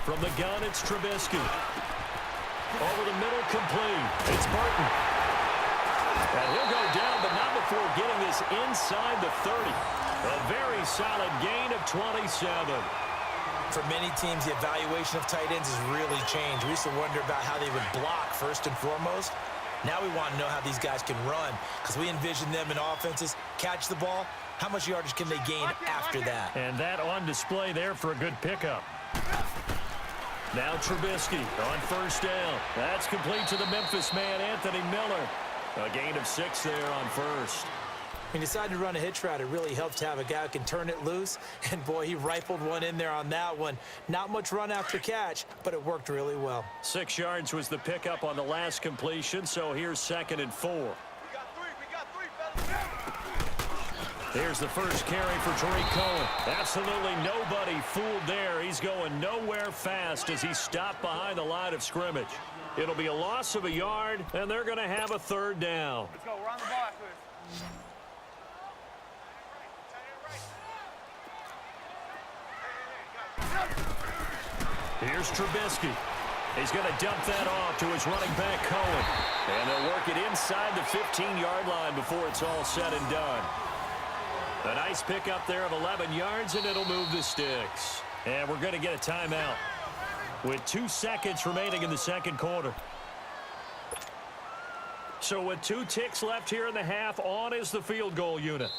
From the gun, it's Trubisky. Over the middle, complete. It's Burton. And he'll go down, but not before getting this inside the 30. A very solid gain of 27. For many teams, the evaluation of tight ends has really changed. We used to wonder about how they would block first and foremost. Now we want to know how these guys can run, because we envision them in offenses, catch the ball, how much yardage can they gain after that? And that on display there for a good pickup. Now Trubisky on first down. That's complete to the Memphis man, Anthony Miller. A gain of 6 there on first. When you decide to run a hitch route, it really helps to have a guy who can turn it loose. And, boy, he rifled one in there on that one. Not much run after catch, but it worked really well. 6 yards was the pickup on the last completion, so here's 2nd and 4. We got three, fellas. Here's the first carry for Tariq Cohen. Absolutely nobody fooled there. He's going nowhere fast as he stopped behind the line of scrimmage. It'll be a loss of a yard, and they're going to have a 3rd down. Let's go. We're on the ball, Chris. Here's Trubisky. He's going to dump that off to his running back, Cohen. And they'll work it inside the 15-yard line before it's all said and done. A nice pickup there of 11 yards, and it'll move the sticks. And we're going to get a timeout with 2 seconds remaining in the second quarter. So with 2 ticks left here in the half, on is the field goal unit.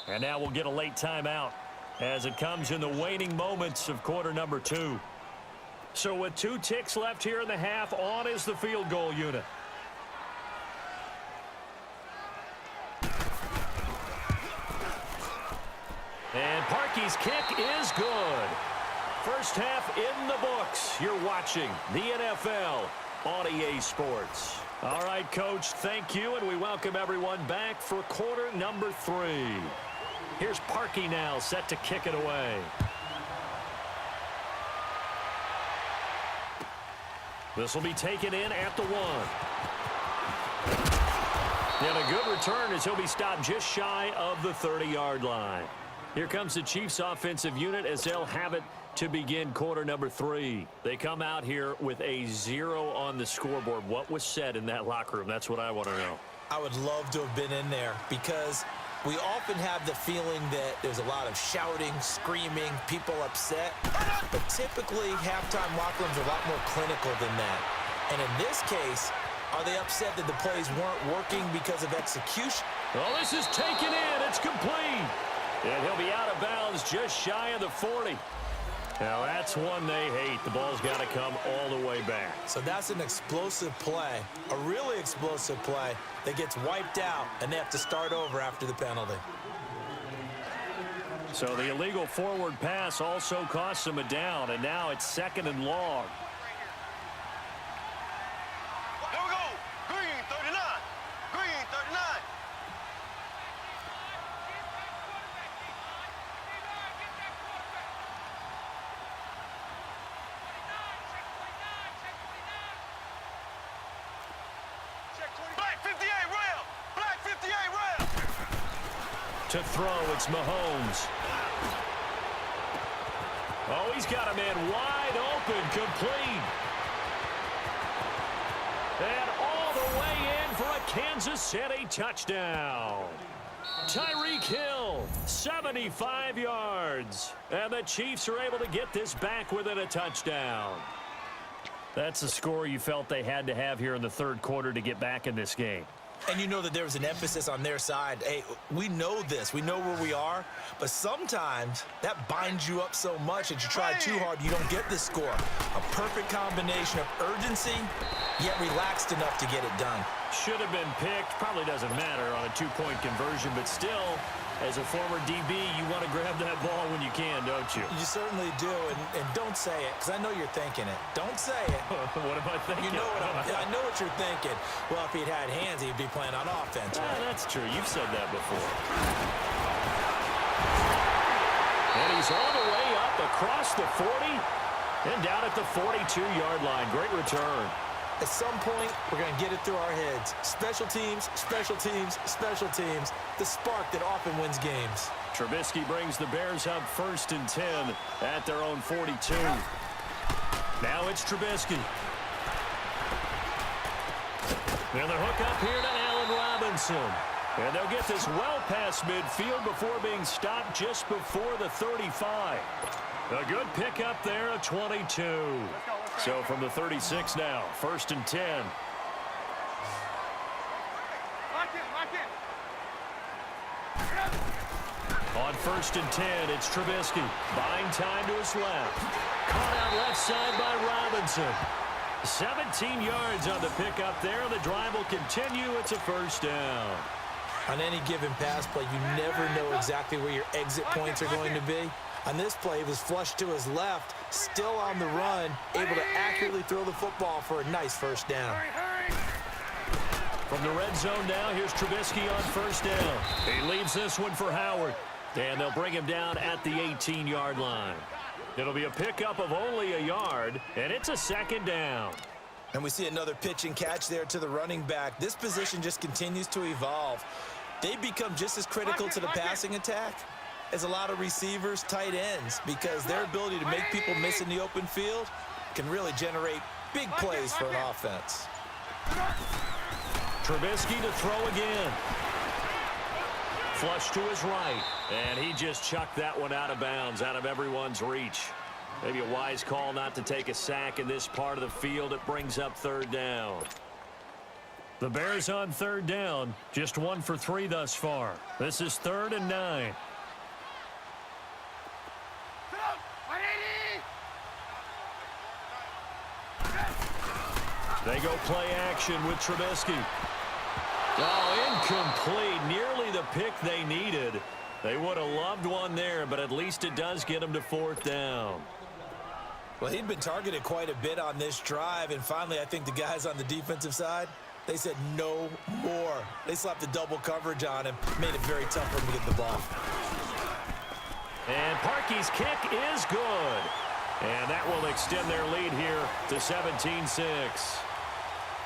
And now we'll get a late timeout as it comes in the waning moments of quarter number 2. So with 2 ticks left here in the half, on is the field goal unit. And Parkey's kick is good. First half in the books. You're watching the NFL on EA Sports. All right, Coach, thank you, and we welcome everyone back for quarter number 3. Here's Parkey now, set to kick it away. This will be taken in at the 1. And a good return as he'll be stopped just shy of the 30-yard line. Here comes the Chiefs offensive unit as they'll have it to begin quarter number 3. They come out here with a 0 on the scoreboard. What was said in that locker room? That's what I want to know. I would love to have been in there because we often have the feeling that there's a lot of shouting, screaming, people upset. But typically, halftime locker rooms are a lot more clinical than that. And in this case, are they upset that the plays weren't working because of execution? Well, this is taken in. It's complete. And he'll be out of bounds just shy of the 40. Now, that's one they hate. The ball's got to come all the way back. So that's an explosive play, a really explosive play that gets wiped out, and they have to start over after the penalty. So the illegal forward pass also costs them a down, and now it's 2nd and long. Here we go. Green, 39. Green, 39. Black 58 rail. Black 58 rail. To throw, it's Mahomes. Oh, he's got a man wide open, complete. And all the way in for a Kansas City touchdown. Tyreek Hill, 75 yards. And the Chiefs are able to get this back within a touchdown. That's the score you felt they had to have here in the 3rd quarter to get back in this game. And you know that there was an emphasis on their side. Hey, we know this. We know where we are. But sometimes that binds you up so much that you try too hard, you don't get this score. A perfect combination of urgency, yet relaxed enough to get it done. Should have been picked. Probably doesn't matter on a 2-point conversion. But still, as a former DB, you want to grab that ball when you can, don't you? You certainly do. And don't say it, because I know you're thinking it. Don't say it. What am I thinking? You know I know what you're thinking. Well, if he'd had hands, he'd be playing on offense. Right? That's true. You've said that before. And he's all the way up across the 40 and down at the 42-yard line. Great return. At some point, we're going to get it through our heads. Special teams, special teams, special teams. The spark that often wins games. Trubisky brings the Bears up 1st and 10 at their own 42. it's Trubisky. And the hook up here to Allen Robinson. And they'll get this well past midfield before being stopped just before the 35. A good pickup there, a 22. So from the 36 now, 1st and 10. On 1st and 10, it's Trubisky. Buying time to his left. Caught out left side by Robinson. 17 yards on the pickup there. The drive will continue. It's a 1st down. On any given pass play, you never know exactly where your exit points are going to be. On this play, he was flushed to his left, still on the run, able to accurately throw the football for a nice 1st down. From the red zone now, here's Trubisky on 1st down. He leaves this one for Howard. And they'll bring him down at the 18-yard line. It'll be a pickup of only a yard, and it's a 2nd down. And we see another pitch and catch there to the running back. This position just continues to evolve. They become just as critical to the passing attack as a lot of receivers, tight ends, because their ability to make people miss in the open field can really generate big plays for an offense. Trubisky to throw again. Flush to his right, and he just chucked that one out of bounds, out of everyone's reach. Maybe a wise call not to take a sack in this part of the field. It brings up 3rd down. The Bears on 3rd down, just 1 for 3 thus far. This is 3rd and 9. They go play action with Trubisky. Oh, incomplete. Nearly the pick they needed. They would have loved one there, but at least it does get them to 4th down. Well, he'd been targeted quite a bit on this drive, and finally I think the guys on the defensive side, they said no more. They slapped the double coverage on him, made it very tough for him to get the ball. And Parkey's kick is good. And that will extend their lead here to 17-6.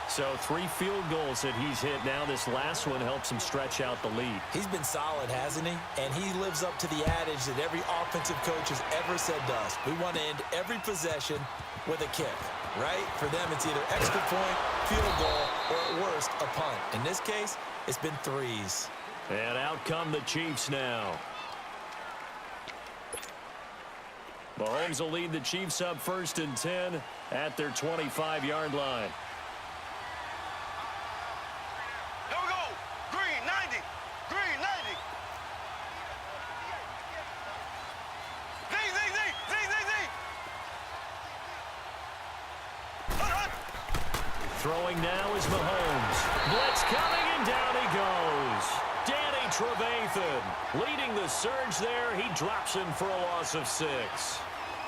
So 3 field goals that he's hit now. This last one helps him stretch out the lead. He's been solid, hasn't he? And he lives up to the adage that every offensive coach has ever said to us. We want to end every possession with a kick, right? For them, it's either extra point, field goal, or at worst, a punt. In this case, it's been 3s. And out come the Chiefs now. Mahomes will lead the Chiefs up 1st and 10 at their 25-yard line. Here we go. Green, 90. Green, 90. Throwing now is Mahomes. Blitz coming, and down he goes. Danny Trevathan leading the surge there. He drops him for a loss of 6.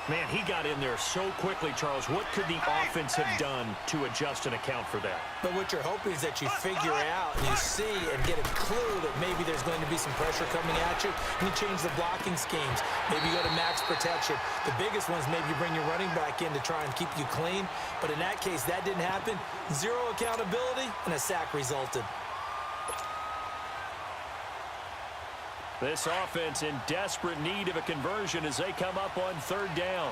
Man, he got in there so quickly, Charles. What could the offense have done to adjust and account for that? But what you're hoping is that you figure out and you see and get a clue that maybe there's going to be some pressure coming at you, and you change the blocking schemes. Maybe you go to max protection. The biggest ones, maybe you bring your running back in to try and keep you clean. But in that case, that didn't happen. 0 accountability, and a sack resulted. This offense in desperate need of a conversion as they come up on 3rd down.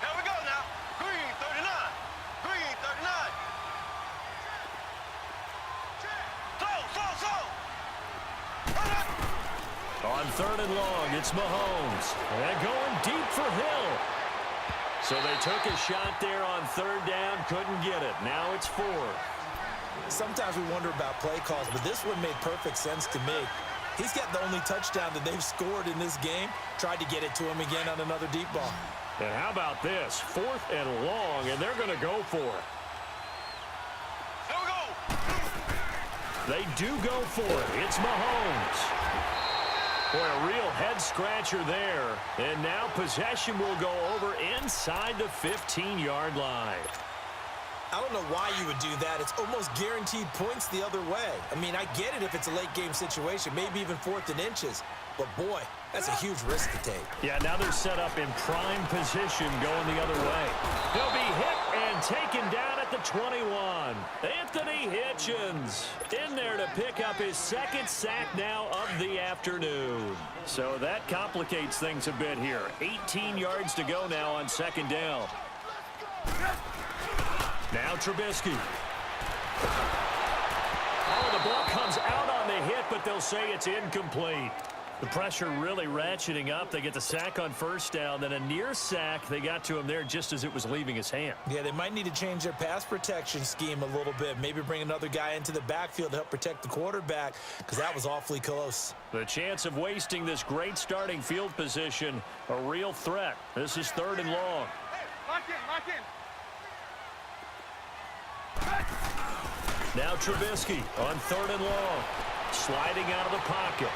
Here we go now. Green, 39. Green, 39. Slow. On 3rd and long, it's Mahomes. And going deep for Hill. So they took a shot there on 3rd down, couldn't get it. Now it's 4. Sometimes we wonder about play calls, but this one made perfect sense to me. He's got the only touchdown that they've scored in this game. Tried to get it to him again on another deep ball. And how about this? 4th and long, and they're going to go for it. Here we go. They do go for it. It's Mahomes. Boy, a real head-scratcher there. And now possession will go over inside the 15-yard line. I don't know why you would do that. It's almost guaranteed points the other way. I mean, I get it if it's a late-game situation, maybe even 4th and inches. But, boy, that's a huge risk to take. Yeah, now they're set up in prime position going the other way. They'll be hit and taken down at the 21. Anthony Hitchens in there to pick up his second sack now of the afternoon. So that complicates things a bit here. 18 yards to go now on second down. Now Trubisky. Oh, the ball comes out on the hit, but they'll say it's incomplete. The pressure really ratcheting up. They get the sack on first down, then a near sack. They got to him there just as it was leaving his hand. Yeah, they might need to change their pass protection scheme a little bit. Maybe bring another guy into the backfield to help protect the quarterback, because that was awfully close. The chance of wasting this great starting field position, a real threat. This is 3rd and long. Hey, lock in. Now Trubisky on 3rd and long. Sliding out of the pocket.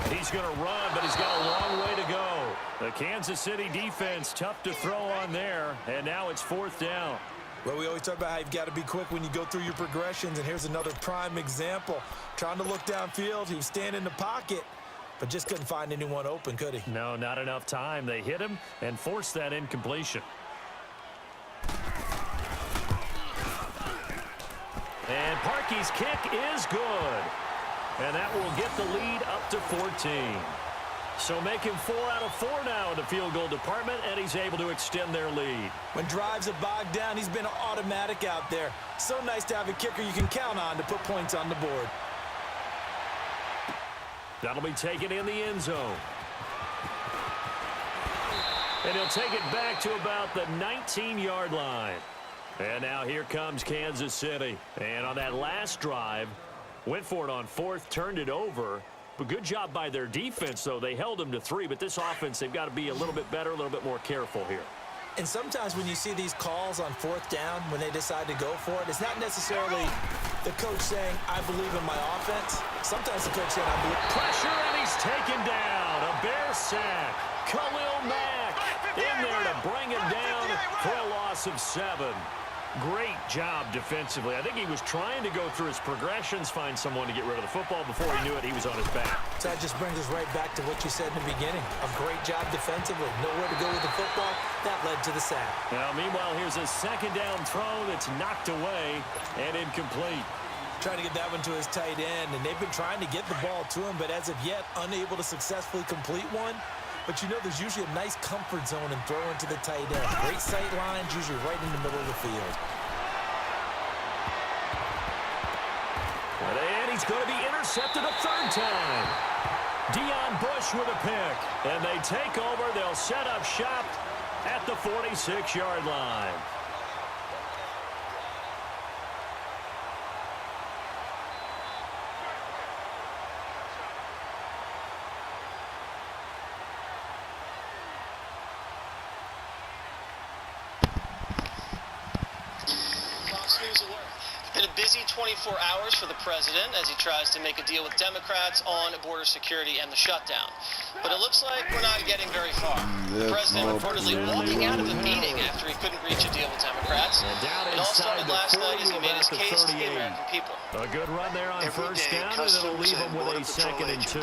He's going to run, but he's got a long way to go. The Kansas City defense tough to throw on there, and now it's 4th down. Well, we always talk about how you've got to be quick when you go through your progressions, and here's another prime example. Trying to look downfield, he was standing in the pocket, but just couldn't find anyone open, could he? No, not enough time. They hit him and forced that incompletion. And Parkey's kick is good. And that will get the lead up to 14. So make him 4 out of 4 now in the field goal department, and he's able to extend their lead. When drives are bogged down, he's been automatic out there. So nice to have a kicker you can count on to put points on the board. That'll be taken in the end zone. And he'll take it back to about the 19-yard line. And now here comes Kansas City. And on that last drive, went for it on 4th, turned it over. But good job by their defense, though. They held them to 3, but this offense, they've got to be a little bit better, a little bit more careful here. And sometimes when you see these calls on 4th down, when they decide to go for it, it's not necessarily the coach saying, I believe in my offense. Sometimes the coach saying, I believe. Pressure, and he's taken down. A Bear sack. Khalil Mack in there to bring him down for a loss of 7. Great job defensively. I think he was trying to go through his progressions, find someone to get rid of the football. Before he knew it, he was on his back. So that just brings us right back to what you said in the beginning. A great job defensively. Nowhere to go with the football. That led to the sack. Now, meanwhile, here's a second down throw that's knocked away and incomplete. Trying to get that one to his tight end, and they've been trying to get the ball to him, but as of yet, unable to successfully complete one. But you know there's usually a nice comfort zone in throwing to the tight end. Great sight lines, usually right in the middle of the field. And he's going to be intercepted a 3rd time. Deion Bush with a pick. And they take over. They'll set up shop at the 46-yard line. Been a busy 24 hours for the president as he tries to make a deal with Democrats on border security and the shutdown. But it looks like we're not getting very far. The president reportedly walking out of the meeting after he couldn't reach a deal with Democrats. It all started last night as he made his case to the American people. A good run there on first down, and it'll leave him with a 2nd and 2.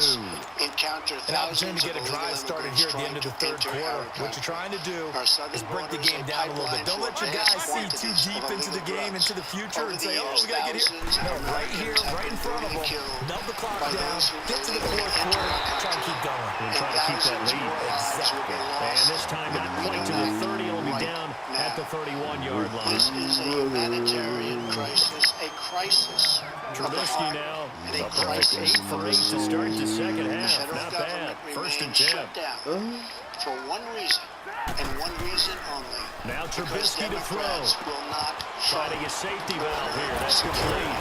An opportunity to get a drive started here at the end of the 3rd quarter. What you're trying to do is break the game down a little bit. Don't let your guys see too deep into the game, into the future, and say, oh, we got to get here. No, right here, right in front of them. Numb the clock down, get to the 4th quarter, try to keep going. And try to keep that lead. Exactly. And this time not quite to the 30. It'll be down at the 31-yard line. This is a humanitarian crisis, a crisis. Trubisky now, a perfect 8 for 8 to start the second half. Not bad. 1st and 10. For one reason, and one reason only. Now Trubisky to throw. Will not Finding a safety valve here. That's complete.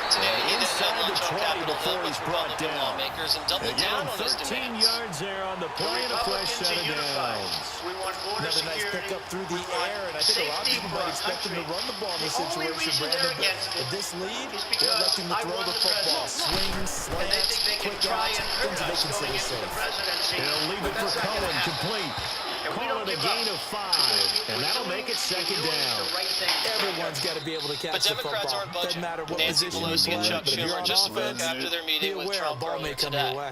Today, he then Inside had the lunch on 20 Capitol before Hill he's with brought Republican down. lawmakers and doubled They down give on him his 13 demands. yards there on the play and a fresh set of downs. We want border Another nice security. pickup through the air, and I think a lot of people might expect him to run the ball in this situation, Brandon, but with this lead, they're electing to throw the football. Swings, slants, quick outs, things that they consider safe. They'll leave it for Cohen, complete. Call it a gain of 5, and that'll make it 2nd down. Everyone's got to be able to But catch the Democrats football. aren't budging. Doesn't matter what Nancy position you Pelosi play, and Chuck but if you're Schumer on just spoke offense, after their be meeting with aware a Trump ball may earlier come today. your way.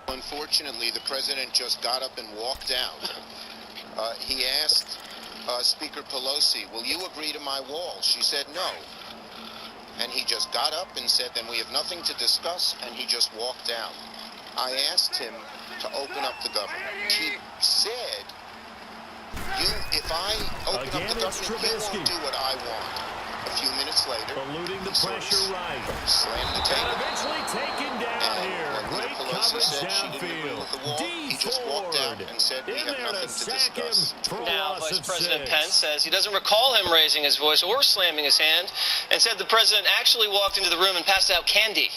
Unfortunately, the president just got up and walked out. He asked Speaker Pelosi, will you agree to my wall? She said no. And he just got up and said, then we have nothing to discuss, and he just walked out. I asked him to open up the government. He said, if I open up the government, you won't do what I want. A few minutes later, eluding the pressure right. Slammed the table. And eventually taken down here. When Great Pelosi coverage said she didn't agree downfield. with the wall, he just walked out and said, we have nothing to discuss. Now, Vice President Pence says he doesn't recall him raising his voice or slamming his hand, and said the president actually walked into the room and passed out candy.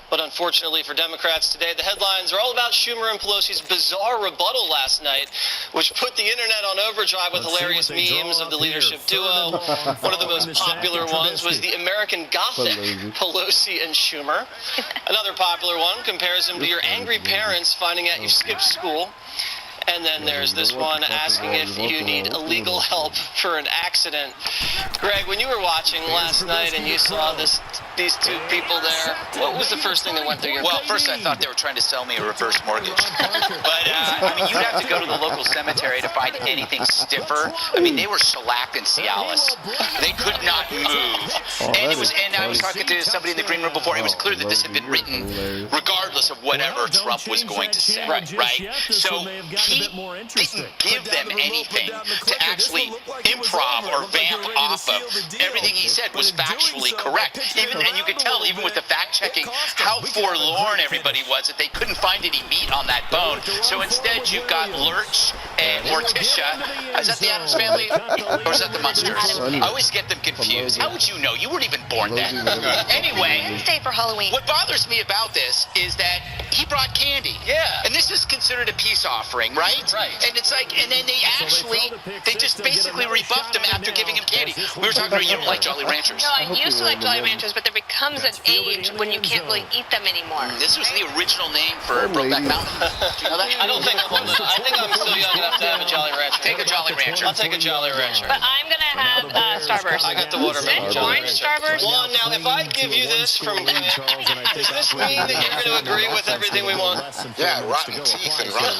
But unfortunately for Democrats today, the headlines are all about Schumer and Pelosi's bizarre rebuttal last night, which put the internet on overdrive with hilarious memes of the leadership duo. One of the most popular ones was the American Gothic, Pelosi and Schumer. Another popular one compares him to your angry parents finding out you skipped school. And then there's this one asking if you need legal help for an accident. Greg, when you were watching last night and you saw these two people there, what was the first thing that went through your mind? Well, first I thought they were trying to sell me a reverse mortgage. But, I mean, you'd have to go to the local cemetery to find anything stiffer. I mean, they were shellacked in Cialis. They could not move. And I was talking to somebody in the green room before. It was clear that this had been written regardless of whatever Trump was going to say. Right? So he didn't give them anything to actually improv or vamp off of. Everything he said was factually correct. And you could tell, even with the fact-checking, how forlorn everybody was that they couldn't find any meat on that bone. So instead, you've got Lurch and Morticia. Is that the Addams Family? Or is that the Munsters? I always get them confused. How would you know? You weren't even born then. Anyway, Wednesday for Halloween. what bothers me about this is that he brought candy. Yeah. And this is considered a peace offering, right? Right. And it's like, and then they just basically rebuffed him after giving him candy. We were talking about you don't like Jolly Ranchers. No, I used to like Jolly Ranchers, but there becomes an age when you can't really eat them anymore. This was the original name for Brokeback Mountain. Do you know that? I don't think I'm old enough. I think I'm still young enough to have a Jolly Rancher. Take a Jolly Rancher. I'll take a Jolly Rancher. But I'm going to have Starburst. I got the watermelon Is it Jolly orange Rancher. Starburst? Well, now, if I give you this from Grant, does this mean that you're going to agree with everything we want? Yeah, rotten teeth and rotten.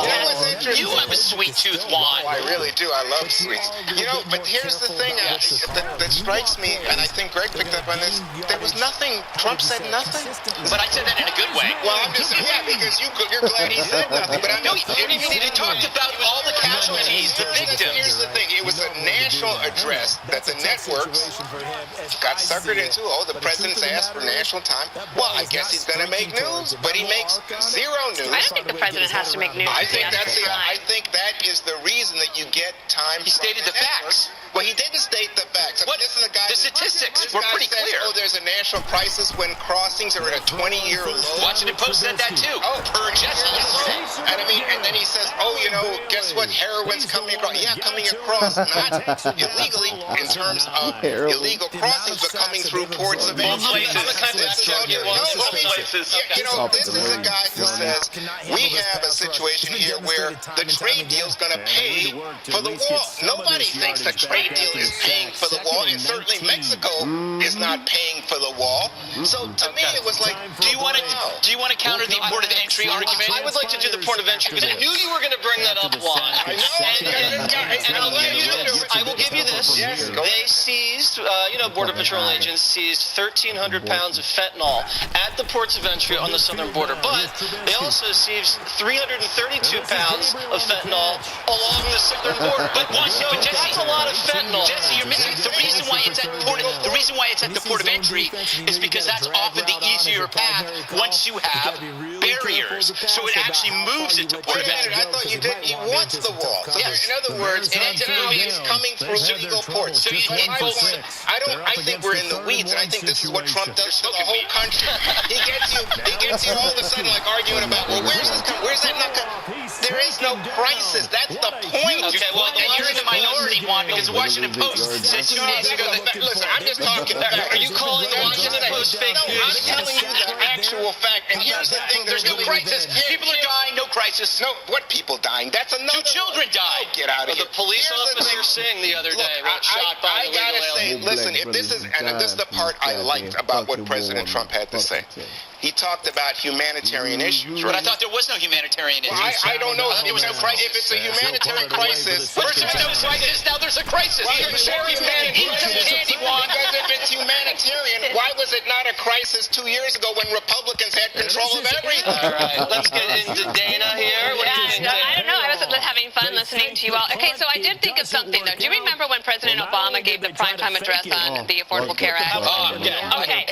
That was interesting. You have a sweet tooth, Juan. Oh, I really do. I love sweets. You know, but here's the thing that strikes me, and I think Greg picked up on this. There was nothing. Trump said nothing. But I said that in a good way. Well, I'm just saying, yeah, because you're glad he said nothing. But I know He talked about all the casualties, the victims. Here's the thing. It was a national address that the networks got suckered into. Oh, the president's asked for national time. Well, I guess he's going to make news, but he makes zero news. I don't think the president has to make news. I think that is the reason that you get time. He stated the facts. Well, he didn't state the facts. What? This is a guy. The statistics This were guy pretty says, clear. Oh, there's a national crisis when crossings are at a 20-year low. Washington Post said that too. Oh, Per Jesse. And I mean, and then he says, oh, you know, guess what? Heroin's coming across. Yeah, coming across, not illegally in terms of illegal crossings, but coming through ports of entry. You know, this is a guy who says we have a situation here where the trade deal is going to pay for the wall. Nobody thinks the trade deal is paying for the wall, and certainly Mexico is not paying for the wall. So to me, it was like, Do you want to counter the port of entry argument? I would like to do the port of entry because I knew you were going to bring that up, Juan. I know. And I'll give you this. I will give you this. They seized, Border Patrol agents seized 1,300 pounds of fentanyl at the ports of entry on the southern border. But they also seized 332 pounds of fentanyl along the southern border. But Jesse, that's a lot of fentanyl. Jesse, you're missing the reason why it's at the port of entry is because that's often the easier path once you have barriers. So it actually moves it to port of entry. I thought you did. He wants the wall. So in other words, it's coming through illegal ports. So I think we're in the weeds, and I think this is what Trump does to the whole country. He gets you all of a sudden like arguing about, well, where's that not coming? There is no crisis. That's the point. Okay, well, then you're in the minority, Juan, because the Washington Post said 2 days ago that... Listen, I'm just talking fact. Are you calling the Washington Post fake news? No, I'm telling you the actual fact. And here's the thing. There's no crisis. People are dying, no crisis. No, what people dying? That's another... 2 children died. Get out of here. The police officer saying the other day was shot by I gotta say, listen, if this is, and this is the part I liked about what President Trump had to say. He talked about humanitarian issues. But I thought there was no humanitarian issue. Well, I don't know. I thought there was no crisis. If it's a humanitarian crisis, First there was no crisis, now there's a crisis. well, You're cherry picking. Eat some candy, Juan. because if it's humanitarian, why was it not a crisis 2 years ago when Republicans had control of everything? All right, let's get into Dana here. What do you think, I don't Dana? know. I was having fun listening to you all. Okay, so I did think of something, though. Do you remember when President Obama gave the primetime address on the Affordable Care Act? Okay.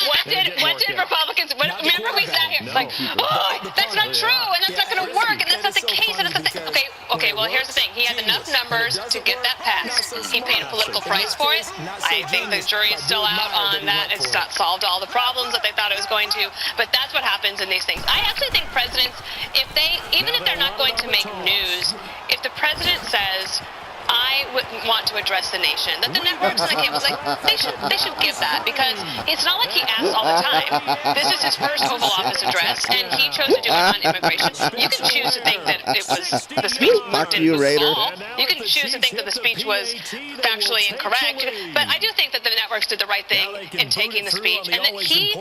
What did Republicans... Remember we sat here like, oh, that's not true, and that's not going to work, and that's not the case, and that's not the... Okay, well, here's the thing. He had enough numbers to get that passed. He paid a political price for it. I think the jury is still out on that. It's not solved all the problems that they thought it was going to, but that's what happens in these things. I actually think presidents, even if they're not going to make news, if the president says, I would want to address the nation, that the networks and the cables, they should give that, because it's not like he asks all the time. This is his first Oval Office address, and he chose to do it on immigration. You can choose to think that it was the speech didn't fall. You can choose to think that the speech was factually incorrect, but I do think that the networks did the right thing in taking the speech, and that he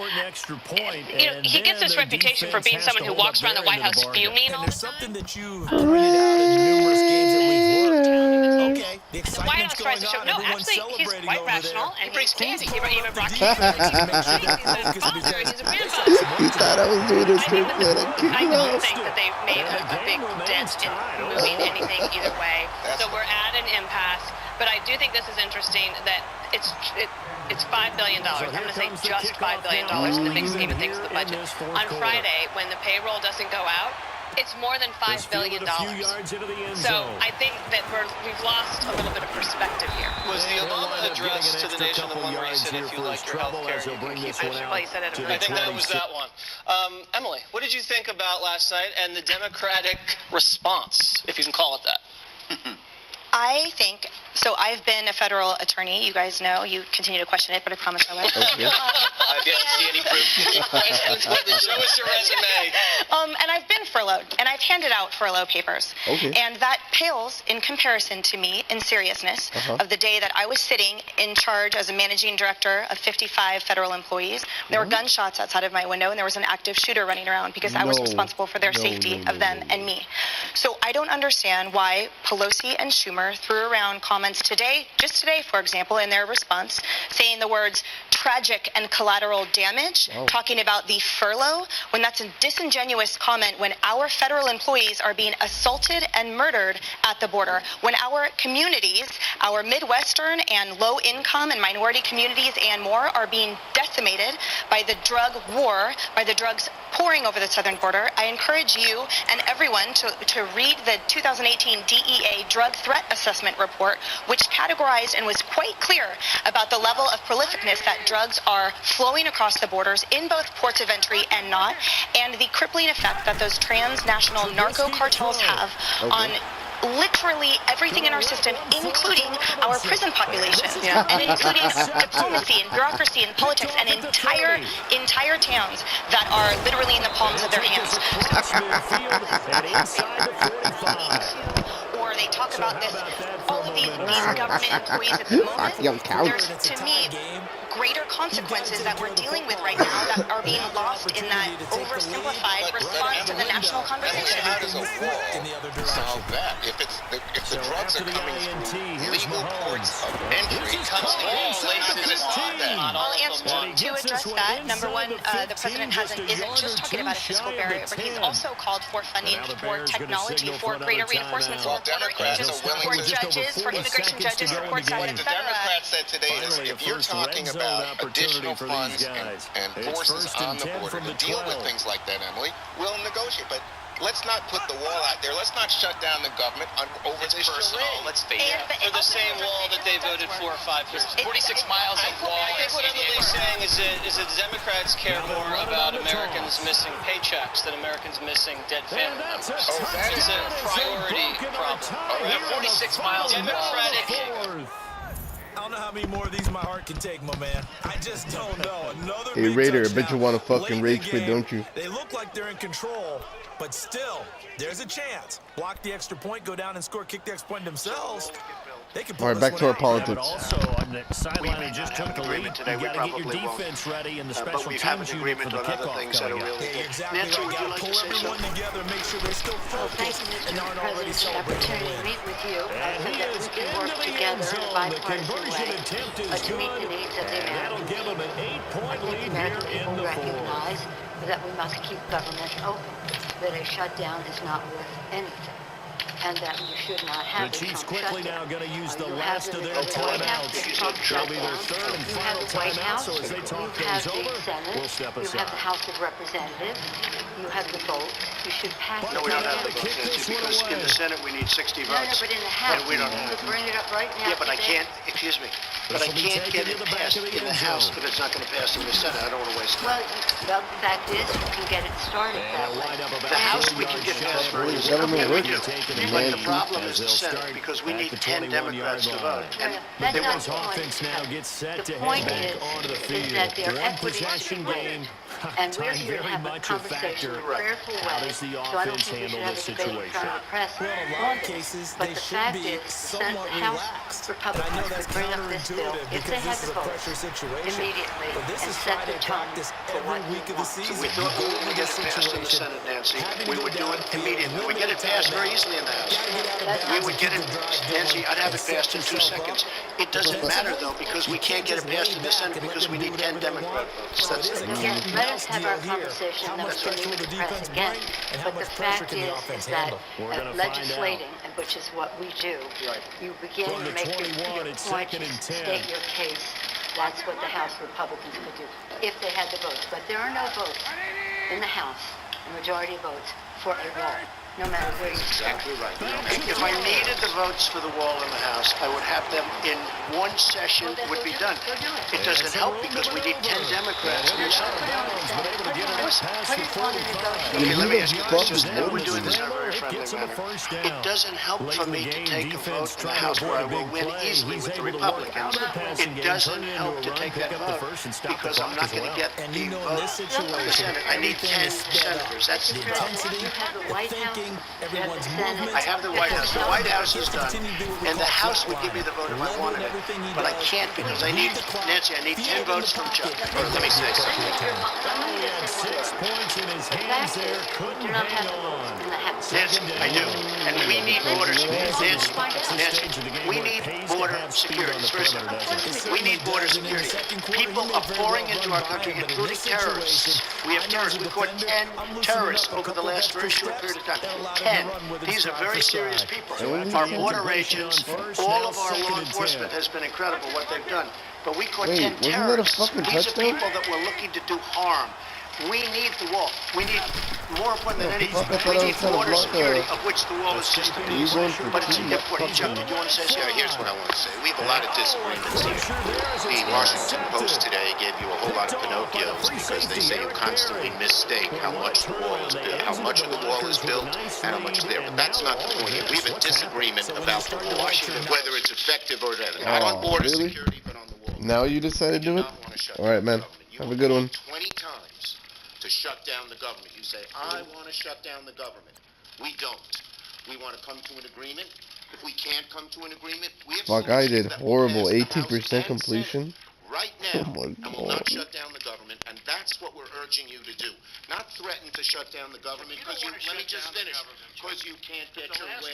gets this reputation for being someone who walks around the White House fuming all the time. Something that you've pointed out in numerous games that we've worked. Okay, the White House tries to show, no, actually, he's quite rational, and brings candy. He even brought candy. He's a grandfather. He thought I was doing this trick plan. I don't think that they've made a big dent in moving anything either way. So we're at an impasse, but I do think this is interesting that it's $5 billion. I'm going to say just $5 billion in the big scheme of things of the budget. On Friday, when the payroll doesn't go out, it's more than $5 billion. So I think that we've lost a little bit of perspective here. Was the Obama address to the nation the one where he said, if you like your health care, you can keep it? Well, he said it. I think that was that one. Emily, what did you think about last night and the Democratic response, if you can call it that? I think, so I've been a federal attorney. You guys know. You continue to question it, but I promise I won't. I didn't see any proof. Show us your resume. And I've been furloughed, and I've handed out furlough papers. Okay. And that pales in comparison to me in seriousness of the day that I was sitting in charge as a managing director of 55 federal employees. There were gunshots outside of my window, and there was an active shooter running around because I was responsible for their safety of them and me. So I don't understand why Pelosi and Schumer threw around comments today, just today, for example, in their response, saying the words tragic and collateral damage, talking about the furlough, when that's a disingenuous comment when our federal employees are being assaulted and murdered at the border, when our communities, our Midwestern and low-income and minority communities and more are being decimated by the drug war, by the drugs pouring over the southern border. I encourage you and everyone to read the 2018 DEA Drug Threat Assessment Report, which categorized and was quite clear about the level of prolificness that drugs are flowing across the borders in both ports of entry and not, and the crippling effect that those transnational narco cartels have on literally everything in our system, including our prison population, and including diplomacy and bureaucracy and politics and entire towns that are literally in the palms of their hands. Or they talk about this, all of these government employees at the moment. There's, to me, greater consequences that we're dealing with right now that are being lost in that oversimplified response to the national conversation. How does a wall solve that? If the drugs are coming through legal ports of entry, Comes to all laces on that. I'll answer to address that. Number one, the president isn't just talking about a fiscal barrier, but he's also called for funding for technology, for greater reinforcement of the border, for judges, for immigration judges, for courtside, What the etc. Democrats said today is if you're talking about additional funds and forces on the border to deal with things like that, Emily, we'll negotiate. But let's not put the wall out there. Let's not shut down the government over this Personal, let's face it. For the same wall that they voted for 5 years ago. 46 miles of wall. I think what Emily's saying is that the Democrats care more about Americans missing paychecks than Americans missing dead family members. It's a priority problem. They're 46 miles of wall. Democratic. I don't know how many more of these my heart can take, my man. I just don't know. Another Hey, big Raider, I touchdown bet you want to late fucking in the rage quit, game. don't you? They look like they're in control, but still, there's a chance. Block the extra point, go down and score, kick the extra point themselves. All right, back to our politics. Also, on the sideline, they just took the lead. You got to get your defense ready in the special teams unit for the kickoff coming up. Exactly. Got to pull everyone together, make sure they're still focused and aren't already celebrating the win. And he is into the end zone. The conversion attempt is good, and that'll give him an 8-point lead here in the fourth. That we must keep government open, that a shutdown is not worth anything, and that you should not have the Chiefs quickly shutdown. now going to use the last of their timeouts. That'll be their third and final timeout, so as they talk things over, we'll step aside. You have the House of Representatives, you have the vote, you should pass it. No, we don't have the votes, Nancy, because in the Senate we need 60 votes. No, but in the House, we don't you have could bring it up right now. Yeah, but I can't, excuse me, but I can't get it passed in the House if it's not going to pass in the Senate. I don't want to waste time. Well, the fact is, you can get it started that way. The House we can get passed very easily. Government We working. do. But the problem is the Senate, because we need 10 Democrats to vote. And That's they not won't the point. Offense now gets set to The head point back onto the is field. that their One equity possession game. and we're Time here to very have a much a conversation in factor. a prayerful How way. does the So I don't offense think we should handle have this a debate in front of the press. Well, in a lot of cases, But they the should fact be is, somewhat House relaxed. And I Republicans know that's could bring up this bill counterintuitive if they because had this the is a vote pressure situation. immediately But this and is set the Friday tone practice for what every you week of the want. season. So we thought we were going to get it passed in the Senate, Nancy. We would do it immediately. We get it passed very easily in the House. We would get it, Nancy, I'd have it passed in 2 seconds. It doesn't matter, though, because we can't get it passed in the Senate because we need 10 Democrat votes. That's it. Again, let us have our conversation then we can meet the press again. But the fact is that legislating, which is what we do, you begin to make your point, state your case. That's what the House Republicans could do if they had the votes. But there are no votes in the House, the majority votes, for a wall, no matter where you start. Exactly right. If I needed the votes for the wall in the House, I would have them in one session would be done. It doesn't help because we need 10 Democrats in the Senate. Okay, let me ask you this, and we're doing this in a very friendly manner. It doesn't help for me to take a vote in the House where I will win easily with the Republicans. It doesn't help to take that vote because I'm not going to get the vote in the Senate. I need 10 senators. That's the problem. Everyone's movement. I have the White House. The White House is done, and the House would give me the vote if I wanted it. But I can't because I need, Nancy, I need 10 votes from Chuck. Or let me say something. He had 6 points in his hands there, couldn't hang on. Nancy, I do. And we need border security. Nancy, we need border security. First, we need border security. People are pouring into our country, including terrorists. We have terrorists. We caught 10 terrorists over the last very short period of time. 10. These are very serious people. Our border agents, all of our law enforcement has been incredible what they've done. But we caught 10 terrorists. These are people that were looking to do harm. We need the wall. We need, more important than anything, we need border security, of which the wall is just a piece. But it's important. Chuck, did you want to say something? Here's what I want to say. We have a lot of disagreements here. The Washington Post today gave you a whole lot of Pinocchios because they say you constantly mistake how much the wall is built, how much of the wall is built, and how much is there. But that's not the point here. We have a disagreement about the wall, whether it's effective or not. Not on border security, but on the wall. Now you decided to do it? All right, man. Have a good one. 20 times to shut down the government. You say, I want to shut down the government. We don't. We want to come to an agreement. If we can't come to an agreement, we have Fuck, I did horrible. 18% completion. Right now, and will not shut down the government, and that's what we're urging you to do. Not threaten to shut down the government, because let me just finish, because you can't get your way.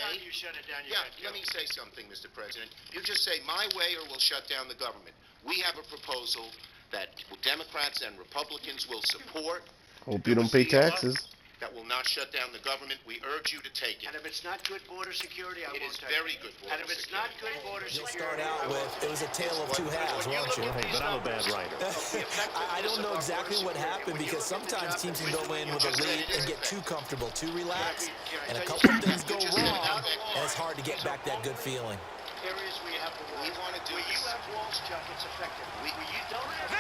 Let me say something, Mr. President. You just say, my way or we'll shut down the government. We have a proposal that Democrats and Republicans will support. Hope you don't pay taxes. That will not shut down the government. We urge you to take it. And if it's not good border security, I won't take it. It is very good border security. And if it's not good border security, Start out with, it was a tale of two halves, weren't you? Hey, but I'm a bad writer. I don't know exactly what happened because sometimes teams can go in with a lead and get too comfortable, too relaxed, and a couple of things go wrong, and it's hard to get back that good feeling. Areas where you have the walls. We want to do where you have walls, Chuck, it's effective. Where you don't have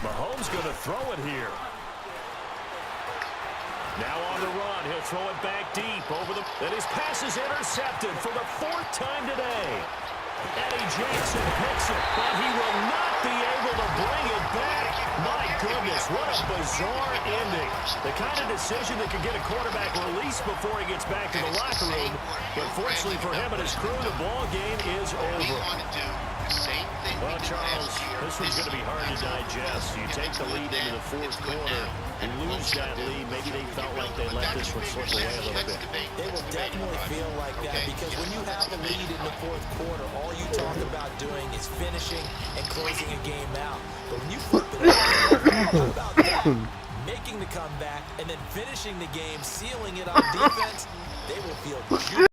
Mahomes going to throw it here. Now on the run, he'll throw it back deep over the... And his pass is intercepted for the 4th time today. Eddie Jackson picks it, but he will not be able to bring it back. My goodness, what a bizarre ending. The kind of decision that could get a quarterback released before he gets back to the locker room. But fortunately for him and his crew, the ball game is over. Well, Charles, this one's going to be hard to digest. You take the lead into the fourth quarter and lose that lead. Maybe they felt like they let this one slip away a little bit. They will definitely feel like that because when you have a lead in the fourth quarter, all you talk about doing is finishing and closing a game out. But when you flip it how about that? Making the comeback and then finishing the game, sealing it on defense, they will feel